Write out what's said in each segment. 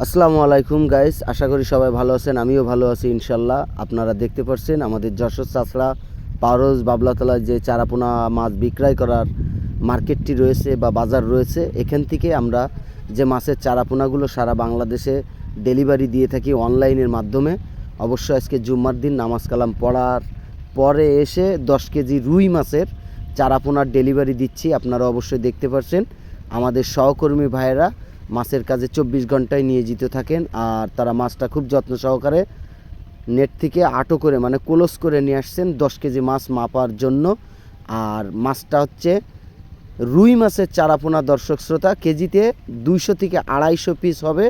আসসালামু আলাইকুম গাইস, আশা করি সবাই ভালো আছেন। আমিও ভালো আছি ইনশাল্লাহ। আপনারা দেখতে পাচ্ছেন আমাদের যশোর চাষড়া পারস বাবলাতলায় যে চারাপোনা মাছ বিক্রয় করার মার্কেটটি রয়েছে বা বাজার রয়েছে, এখান থেকে আমরা যে মাছের চারাপোনাগুলো সারা বাংলাদেশে ডেলিভারি দিয়ে থাকি অনলাইনের মাধ্যমে। অবশ্যই আজকে জুম্মার দিন নামাজ কালাম পড়ার পরে এসে 10 কেজি রুই মাছের চারাপোনার ডেলিভারি দিচ্ছি। আপনারা অবশ্যই দেখতে পাচ্ছেন আমাদের সহকর্মী ভাইয়েরা মাছের কাজে 24 ঘন্টায় নিয়োজিত থাকেন, আর তারা মাছটা খুব যত্ন সহকারে নেট থেকে আটো করে মানে ক্লোজ করে নিয়ে আসছেন 10 কেজি মাছ মাপার জন্য। আর মাছটা হচ্ছে রুই মাছের চারাপোনা। দর্শক শ্রোতা, কেজিতে 200 থেকে 250 পিস হবে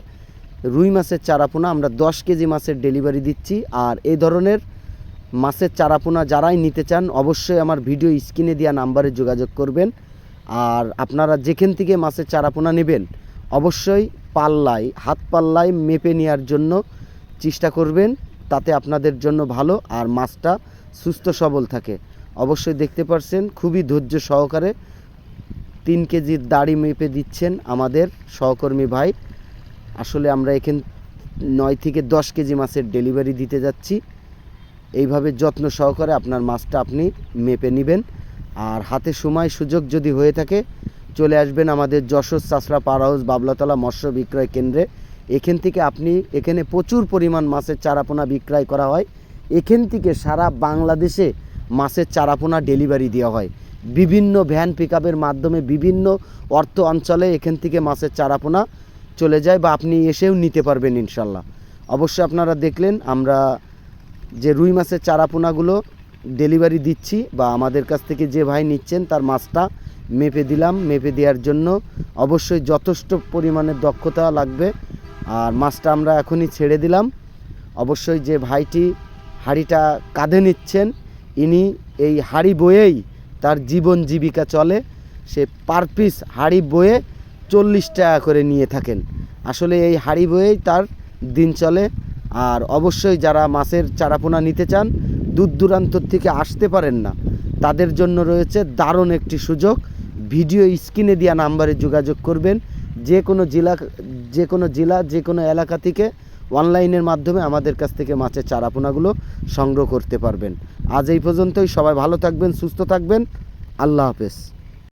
রুই মাছের চারাপোনা। আমরা 10 কেজি মাছের ডেলিভারি দিচ্ছি। আর এই ধরনের মাছের চারাপোনা যারাই নিতে চান অবশ্যই আমার ভিডিও স্ক্রিনে দেওয়া নাম্বারে যোগাযোগ করবেন। আর আপনারা যেখান থেকে মাছের চারাপোনা নেবেন অবশ্যই পাল্লায় হাত পাল্লায় মেপে নেওয়ার জন্য চেষ্টা করবেন, তাতে আপনাদের জন্য ভালো আর মাছটা সুস্থ সবল থাকে। অবশ্যই দেখতে পাচ্ছেন খুবই ধৈর্য সহকারে 3 কেজির দাড়ি মেপে দিচ্ছেন আমাদের সহকর্মী ভাই। আসলে আমরা এখান 9 থেকে 10 কেজি মাছের ডেলিভারি দিতে যাচ্ছি। এইভাবে যত্ন সহকারে আপনার মাছটা আপনি মেপে নেবেন। আর হাতে সময় সুযোগ যদি হয়ে থাকে চলে আসবেন আমাদের যশোর চাষড়া পাওয়ার হাউস বাবলাতলা মৎস্য বিক্রয় কেন্দ্রে। এখান থেকে আপনি এখানে প্রচুর পরিমাণ মাছের চারাপোনা বিক্রয় করা হয়। এখান থেকে সারা বাংলাদেশে মাছের চারাপোনা ডেলিভারি দেওয়া হয় বিভিন্ন ভ্যান পিকআপের মাধ্যমে। বিভিন্ন অর্থ অঞ্চলে এখান থেকে মাছের চারাপোনা চলে যায় বা আপনি এসেও নিতে পারবেন ইনশাল্লাহ। অবশ্যই আপনারা দেখলেন আমরা যে রুই মাছের চারাপোনাগুলো ডেলিভারি দিচ্ছি বা আমাদের কাছ থেকে যে ভাই নিচ্ছেন তার মাছটা মেপে দিলাম। মেপে দেওয়ার জন্য অবশ্যই যথেষ্ট পরিমাণে দক্ষতা লাগবে। আর মাছটা আমরা এখনই ছেড়ে দিলাম। অবশ্যই যে ভাইটি হাঁড়িটা কাঁধে নিচ্ছেন ইনি এই হাঁড়ি বয়েই তার জীবন জীবিকা চলে। সে পার পিস হাঁড়ি বয়ে 40 টাকা করে নিয়ে থাকেন। আসলে এই হাঁড়ি বয়েই তার দিন চলে। আর অবশ্যই যারা মাছের চারাপোনা নিতে চান দূর দূরান্ত থেকে আসতে পারেন না, তাদের জন্য রয়েছে দারুণ একটি সুযোগ। ভিডিও স্ক্রিনে দেওয়া নাম্বারে যোগাযোগ করবেন। যে কোনো জেলা যে কোনো এলাকা থেকে অনলাইনের মাধ্যমে আমাদের কাছ থেকে মাছের চারাপোনাগুলো সংগ্রহ করতে পারবেন। আজ এই পর্যন্তই। সবাই ভালো থাকবেন, সুস্থ থাকবেন। আল্লাহ হাফেজ।